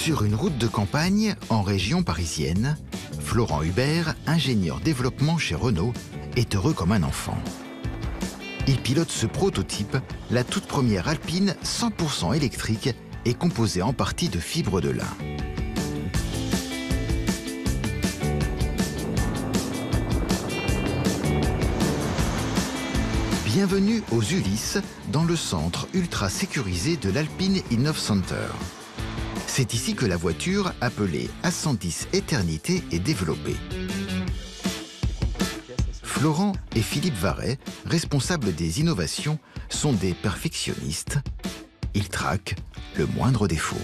Sur une route de campagne, en région parisienne, Florent Hubert, ingénieur développement chez Renault, est heureux comme un enfant. Il pilote ce prototype, la toute première Alpine 100% électrique et composée en partie de fibres de lin. Bienvenue aux Ulysses, dans le centre ultra sécurisé de l'Alpine Innov Center. C'est ici que la voiture, appelée A110 Éternité, est développée. Florent et Philippe Varret, responsables des innovations, sont des perfectionnistes. Ils traquent le moindre défaut.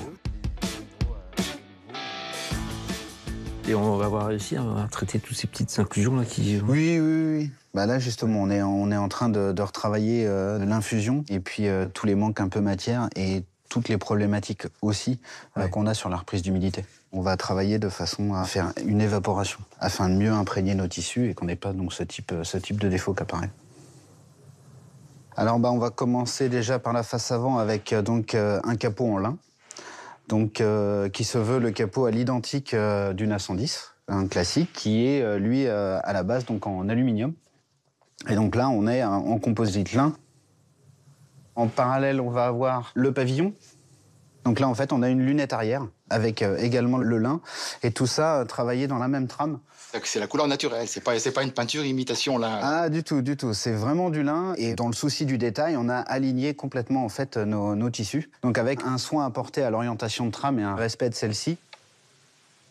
Et on va avoir réussi à traiter toutes ces petites inclusions là qui... Oui. Bah là, justement, on est en train de retravailler l'infusion et puis tous les manques un peu matière et toutes les problématiques aussi qu'on a sur la reprise d'humidité. On va travailler de façon à faire une évaporation afin de mieux imprégner nos tissus et qu'on n'ait pas donc ce type de défaut qui apparaît. Alors on va commencer déjà par la face avant avec un capot en lin, qui se veut le capot à l'identique d'une A110, un classique qui est lui à la base donc en aluminium. Et donc là on est en composite lin. En parallèle, on va avoir le pavillon. Donc là, en fait, on a une lunette arrière avec également le lin. Et tout ça travaillé dans la même trame. C'est la couleur naturelle, c'est pas une peinture imitation lin. Ah, du tout. C'est vraiment du lin. Et dans le souci du détail, on a aligné complètement en fait nos tissus. Donc avec un soin apporté à l'orientation de trame et un respect de celle-ci.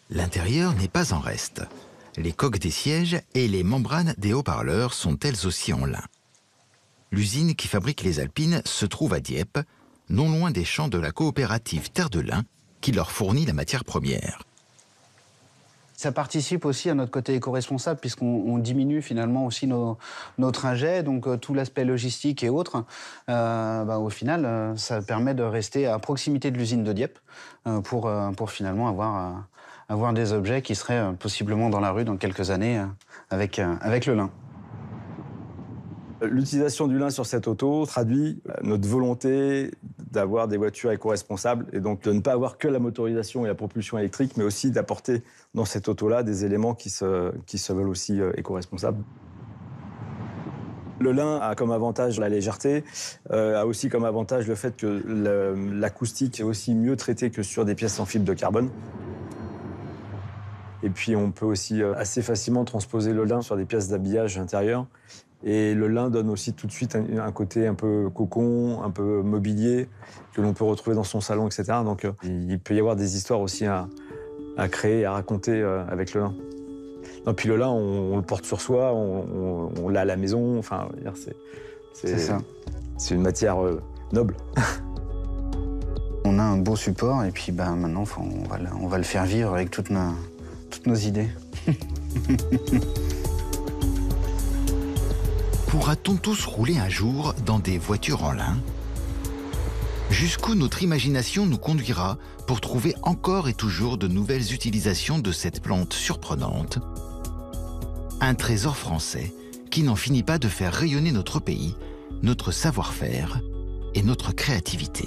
L'intérieur n'est pas en reste. Les coques des sièges et les membranes des haut-parleurs sont elles aussi en lin. L'usine qui fabrique les Alpines se trouve à Dieppe, non loin des champs de la coopérative Terre de Lin, qui leur fournit la matière première. Ça participe aussi à notre côté éco-responsable, puisqu'on diminue finalement aussi nos trajets, donc tout l'aspect logistique et autres. Au final, ça permet de rester à proximité de l'usine de Dieppe pour finalement avoir des objets qui seraient possiblement dans la rue dans quelques années avec le lin. L'utilisation du lin sur cette auto traduit notre volonté d'avoir des voitures éco-responsables et donc de ne pas avoir que la motorisation et la propulsion électrique, mais aussi d'apporter dans cette auto-là des éléments qui se veulent aussi éco-responsables. Le lin a comme avantage la légèreté, a aussi comme avantage le fait que l'acoustique est aussi mieux traitée que sur des pièces en fibre de carbone. Et puis on peut aussi assez facilement transposer le lin sur des pièces d'habillage intérieur. Et le lin donne aussi tout de suite un côté un peu cocon, un peu mobilier, que l'on peut retrouver dans son salon, etc. Donc il peut y avoir des histoires aussi à créer, à raconter avec le lin. Non, puis le lin, on le porte sur soi, on l'a à la maison, enfin, c'est ça. C'est une matière noble. On a un beau support et puis maintenant, on va le faire vivre avec toutes nos idées. Pourra-t-on tous rouler un jour dans des voitures en lin? Jusqu'où notre imagination nous conduira pour trouver encore et toujours de nouvelles utilisations de cette plante surprenante? Un trésor français qui n'en finit pas de faire rayonner notre pays, notre savoir-faire et notre créativité.